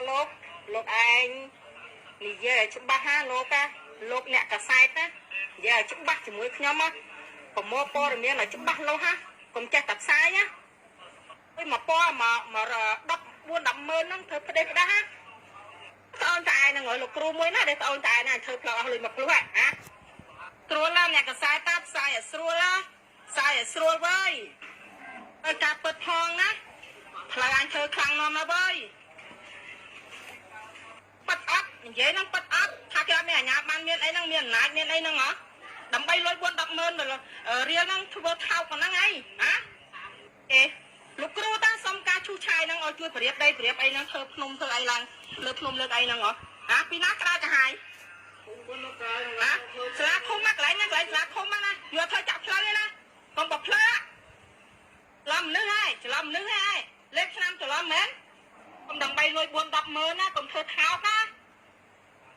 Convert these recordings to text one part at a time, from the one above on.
lột lột anh thì giờ chúng ba ha lột á lột nè cả sai ta giờ chúng ba chỉ mới nhóm á còn mua po rồi miếng là chúng ba lô ha còn chạy tập sai á với mà po mà đắp buôn đậm mơn nó thưa đây đó ha tao tại là ngồi lục cừu mới nó để tao tại là thưa vào hồi mặc lúa hả cừu làm nè cả sai ta sai ở xua với cà bật hòn á là anh thưa khăn nó mà bơi bắt ấp vậy nó bắt ấp thà cái mẹ nhà ban miền ấy năng miền nát miền ấy năng hả đầm bay lôi buôn đập mơn rồi riêng năng thua thao còn năng ấy hả ê lục cừu ta xong ca chu chai năng ở chui bẹp ấy năng thưa nôm thưa ấy năng lợp nôm lợp ấy năng hả hả pin nát ra cả hai hả sạ không mắc lại năng lại sạ không mắc nè vừa thôi chọc chơi nè còn bọc chơi làm nước hai lên năm cho làm mến còn đầm bay lôi buôn đập mơn á còn thưa thao á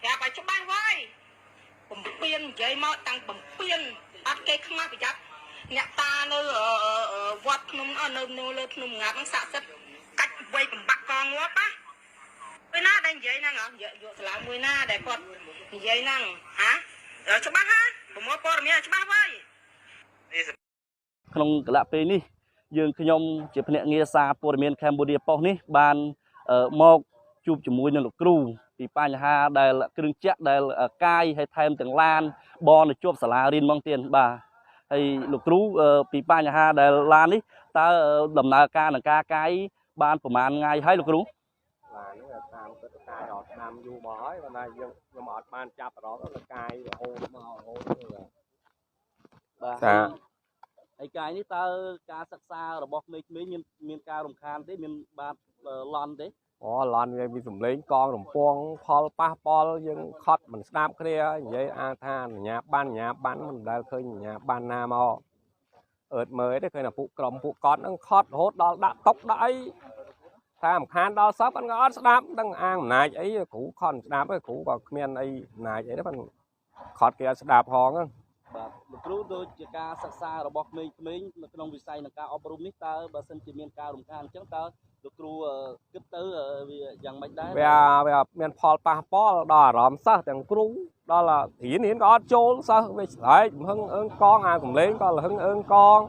kẻ phải cho ban với bầm piên vậy mà tăng bầm piên bắt cây không ai bị chặt nhặt ta nơi vót nung nơi lợp nung ngã bằng sạ sét cách vây bầm bạc con quá á với na đang vậy năng à giờ làm mười na để con vậy năng hả rồi cho bác haผมមកព័ត៌មានច្បាស់ហើយក្នុងកលៈពេលនេះយើងខ្ញុំជាភ្នាក់ងារសារព័ត៌មានកម្ពុជាប៉ុស្តិ៍នេះបានមកជួបជាមួយនឹងលោកគ្រូពីបញ្ហាដែលគ្រឿងចក្រដែលកាយហើយថែមទាំងឡានបនទៅជួបសាលារៀនមកទៀតបាទហើយលោកគ្រូពីបញ្ហាដែលឡាននេះតើដំណើរការនឹងការកាយបានប្រហែលថ្ងៃហើយលោកគ្រូឡានហ្នឹងតាមទឹកកាយរត់តាមយូរមកហើយប៉ុន្តែយើងខ្ញុំអត់បានចាប់រត់ទៅកាយរហូតមករហូតបាទហើយកាយនេះតើការសិក្សារបស់ក្មេងៗមានការរំខានទេមានបាទឡន់ទេអូឡន់វាមានសម្លេងកងរំពងផលប៉ះប៉ល់យើងខត់មិនស្ដាប់គ្នានិយាយអាថាអញ្ញាបានមិនដែលឃើញអញ្ញាបានណាមកអឺតមើលទេឃើញតែពួកក្រុមពួកកត់ហ្នឹងខត់រហូតដល់ដាក់តុកដាក់អីថារំខានដល់សពអត់ស្ដាប់ដឹងអាងអំណាចអីគ្រូខត់ស្ដាប់គ្រូក៏គ្មានអីអំណាចអីទេប៉ុន្តែខត់គេអត់ស្ដាប់ផងហ្នឹងបាទលោកគ្រូដូចជាការសិក្សារបស់ក្មេងៗនៅក្នុងវិស័យនៃការអប់រំនេះតើបើសិនជាមានការរំខានអញ្ចឹងតើលោកគ្រូគិតទៅវាយ៉ាងម៉េចដែរវាមានផលប៉ះពាល់ដល់អារម្មណ៍សិស្សទាំងគ្រូដល់រៀនក៏អត់ចូលសិស្សវាស្រែកហឹងអើងកងអាកំលេងក៏ហឹងអើងកង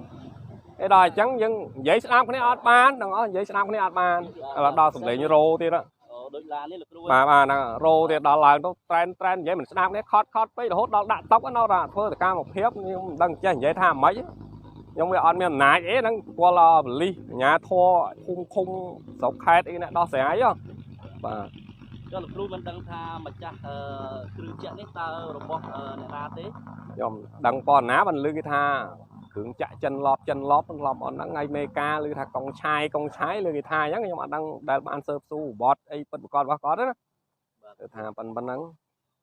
ឯដល់អញ្ចឹងយើងនិយាយស្ដាប់គ្នាអត់បានទាំងអស់និយាយស្ដាប់គ្នាអត់បានដល់សំឡេងរោទៀតដូចឡាននេះលោកគ្រូបាទហ្នឹងរោទៀតដល់ឡើងទៅត្រែននិយាយមិនស្ដាប់គ្នាខត់ពេករហូតដល់ដាក់តុកនៅថាធ្វើសកម្មភាពខ្ញុំមិនដឹងចេះនិយាយថាម៉េចខ្ញុំវាអត់មានអំណាចអីហ្នឹងពលបលិសអាញាធរឃុំស្រុកខេត្តអីណាដោះស្រាយបាទចុះលោកគ្រូមិនដឹងថាម្ចាស់គ្រឿងចក្រនេះតើរបស់អ្នកណាទេខ្ញុំដឹងប៉ុណ្ណាបានឮគេថាគ្រឿងចាក់ចិនឡប់អត់ហ្នឹងថ្ងៃមេកាឮថាកងឆាយឮគេថាអញ្ចឹងខ្ញុំអត់ដឹងដែលបានស៊ើបស៊ូបត់អីពិតប្រកបរបស់គាត់ណាគឺថាប៉ុណ្ណឹង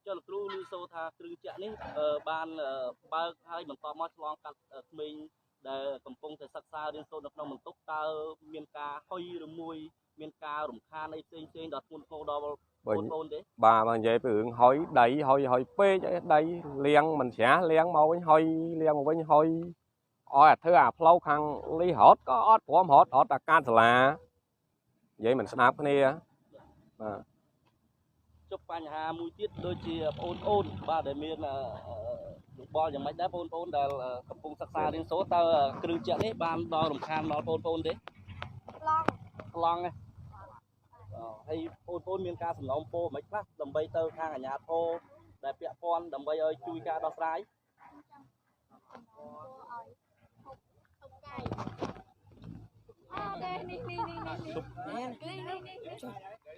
ចុះលោកគ្រូឮសូរថាគ្រឿងចក្រនេះបានបើកហើយបន្តមកឆ្លងកាត់ក្មេងដែលកំពុងតែសិក្សារៀនសូត្រនៅក្នុងបន្ទប់តើមានការហុយឬមួយមានការរំខានអីផ្សេងដល់ធ្ងន់ធ្ងរដល់បងប្អូនទេបាទនិយាយពីរឿងហុយដីហុយពេកអីដីលៀងមិនច្រាស់លៀងមកវិញហុយលៀងមកវិញហុយអត់ធ្វើអាផ្លូវខាងលីរត់ក៏អត់ព្រមរត់តែកាត់សាលានិយាយមិនស្ដាប់គ្នាបាទជប់បញ្ហាមួយទៀតដូចជាបងប្អូនបាទដែលមានយោបល់យ៉ាងម៉េចដែរបងប្អូនដែលកំពុងសិក្សារៀនសូត្រតើគ្រឿងចក្រនេះបានដល់រំខានដល់បងប្អូនទេប្លង់ទេហើយបងប្អូនមានការសំណូមពរមិនខ្លះដើម្បីទៅខាងអាជ្ញាធរដែលពាក់ព័ន្ធដើម្បីឲ្យជួយការដោះស្រាយ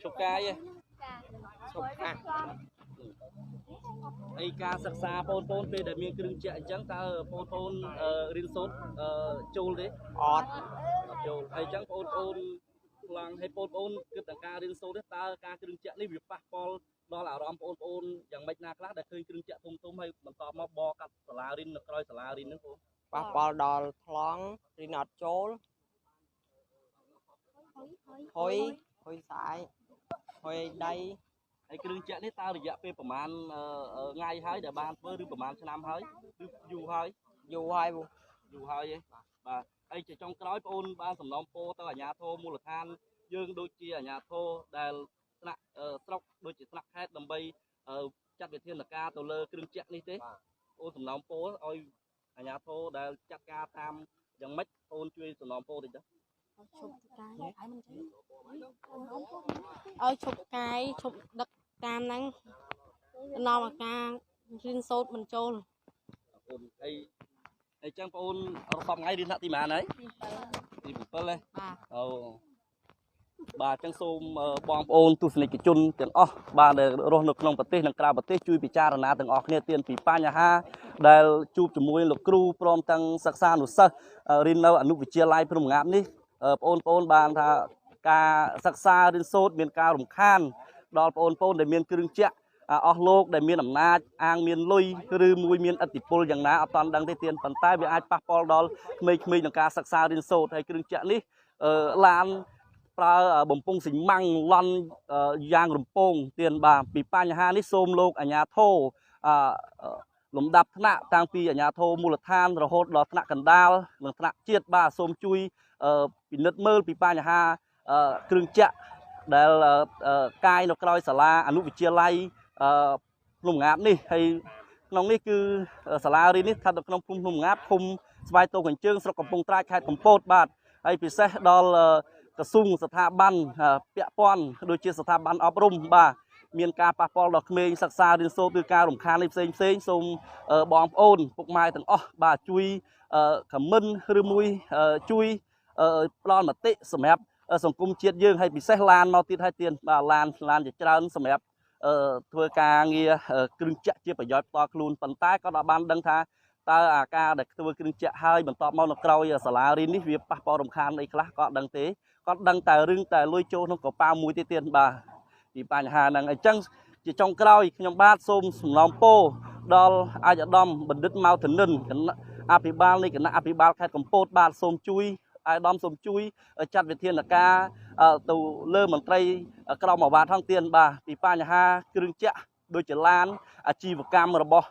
ជប់កាយហើយការសិក្សាបងប្អូនពេលដែលមានគ្រឿងចក្រអញ្ចឹងតើបងប្អូនរៀនសូត្រចូលទេអត់ចូលហើយអញ្ចឹងបងប្អូនខ្លាំងឲ្យបងប្អូនគិតដល់ការរៀនសូត្រតើការគ្រឿងចក្រនេះវាប៉ះពាល់ដល់អារម្មណ៍បងប្អូនយ៉ាងម៉េចណាខ្លះដែលឃើញគ្រឿងចក្រធំហើយបន្តមកបកាត់សាលារៀននៅក្រោយសាលារៀនហ្នឹងបងប៉ះពាល់ដល់ថ្លង់រៀនអត់ចូលហុយស្អាយហុយដីហើយគ្រឿងចក្រនេះតើរយៈពេលប្រហែលថ្ងៃហើយដែលបានធ្វើឬប្រហែលឆ្នាំហើយឬយូរហើយទេបាទហើយចុងក្រោយបងប្អូនបានសំណូមពរទៅអាជ្ញាធរមូលដ្ឋានយើងដូចជាអាជ្ញាធរដែល ថ្នាក់ស្រុកដូចជាថ្នាក់ខេត្តដើម្បីចាត់វិធានការទៅលើគ្រឿងចក្រនេះទេអូនសំណូមពរឲ្យអាជ្ញាធរដែលចាត់ការតាមយ៉ាងម៉េចអូនជួយសំណូមពរតិចទៅ ឲ្យឈប់កាយឈប់ដឹកតាមហ្នឹងនាំអាការរៀនសូត្រមិនចូល អូនអីចឹងបងអូនរកថ្ងៃរៀនថ្នាក់ទីម៉ានហើយទី7ហ៎ បាទ អូបាទអញ្ចឹងសូមបងប្អូនទស្សនិកជនទាំងអស់បាទដែលរស់នៅក្នុងប្រទេសនិងក្រៅប្រទេសជួយពិចារណាទាំងអស់គ្នាទានពីបញ្ហាដែលជួបជាមួយលោកគ្រូព្រមទាំងសិក្សានុសិស្សរៀននៅអនុវិទ្យាល័យព្រំងាប់នេះបងប្អូនបានថាការសិក្សារៀនសូត្រមានការរំខានដល់បងប្អូនដែលមានគ្រឿងចក្រអស់លោកដែលមានអំណាចអាងមានលុយឬមួយមានឥទ្ធិពលយ៉ាងណាអត់តាន់ដឹងទេទានប៉ុន្តែវាអាចប៉ះពាល់ដល់ក្មេងៗក្នុងការសិក្សារៀនសូត្រហើយគ្រឿងចក្រនេះឡានប្រើបំពង់ស៊ីម៉ាំងឡន់យ៉ាងរំពងទានបាទពីបញ្ហានេះសូមលោកអាជ្ញាធរលំដាប់ថ្នាក់តាំងពីអាជ្ញាធរមូលដ្ឋានរហូតដល់ថ្នាក់កណ្ដាលនិងថ្នាក់ជាតិបាទសូមជួយពិនិត្យមើលពីបញ្ហាគ្រឿងចក្រដែលកាយនៅក្រោយសាលាអនុវិទ្យាល័យភ្នំងាបនេះហើយក្នុងនេះគឺសាលារៀននេះស្ថិតនៅក្នុងភូមិភ្នំងាបឃុំស្វាយតូកញ្ជើងស្រុកកំពង់ត្រាចខេត្តកំពតបាទហើយពិសេសដល់ក្រសួងស្ថាប័នពាក់ព័ន្ធដូចជាស្ថាប័នអប់រំបាទមានការប៉ះពាល់ដល់ក្មេងសិក្សារៀនសូត្រឬការរំខាននេះផ្សេងសូមបងប្អូនពុកម៉ែទាំងអស់បាទជួយខមមិនឬមួយជួយផ្ដល់មតិសម្រាប់សង្គមជាតិយើងហើយពិសេសឡានមកទៀតហើយទៀតបាទឡានជាច្រើនសម្រាប់ធ្វើការងារគ្រឿងចក្រជាប្រយោជន៍ផ្ទាល់ខ្លួនប៉ុន្តែក៏បានដឹងថាតើអាការដែលធ្វើគ្រឿងចក្រហើយបន្ទាប់មកនៅក្រោយសាលារៀននេះវាប៉ះពាល់រំខានអីខ្លះក៏អត់ដឹងទេគាត់ដឹងតែរឿងតែលុយចូលក្នុងកប៉ាល់មួយទៀតបាទពីបញ្ហាហ្នឹងអញ្ចឹងជាចុងក្រោយខ្ញុំបាទសូមសំណូមពរដល់អាយដាមបណ្ឌិតម៉ៅធនិនគណៈអភិបាលនៃគណៈអភិបាលខេត្តកំពតបាទសូមជួយអាយដាមសូមជួយចាត់វិធានការទៅលើមន្ត្រីក្រមអាវ៉ាផងទៀតបាទពីបញ្ហាគ្រឿងចក្រដូចជាឡានអាជីវកម្មរបស់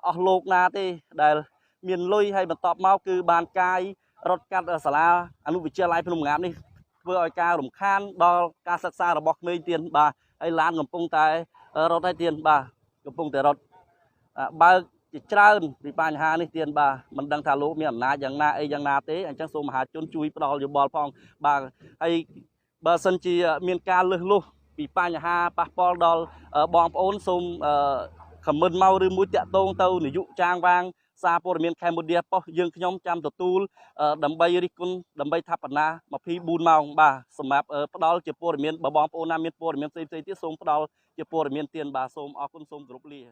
អស់លោកណាទេដែលមានលុយហើយបន្ទាប់មកគឺបានកាយរត់កាត់សាលាអនុវិទ្យាល័យភ្នំងាបនេះធ្វើឲ្យការរំខានដល់ការសិក្សារបស់ក្មេងទៀតបាទហើយឡានកំពុងតែរត់ហើយទៀតបាទកំពុងតែរត់បើកជាច្រើនពីបញ្ហានេះទៀតបាទមិនដឹងថាលោកមានអំណាចយ៉ាងណាអីយ៉ាងណាទេអញ្ចឹងសូមមហាជនជួយផ្ដល់យោបល់ផងបាទហើយបើសិនជាមានការលើសលុះពីបញ្ហាប៉ះពាល់ដល់បងប្អូនសូមខមមិនមកឬមួយតាក់ទងទៅនាយកចាងវាងសារព័ត៌មានខេមរៈប៉ុស្តិ៍យើងខ្ញុំចាំទទួលដើម្បីរិះគន់ដើម្បីថាបណា24ម៉ោងបាទសម្រាប់ផ្ដល់ជាព័ត៌មានបើបងប្អូនណាមានព័ត៌មានផ្សេងៗទៀតសូមផ្ដល់ជាព័ត៌មានទៀតបាទសូមអរគុណសូមគោរពលា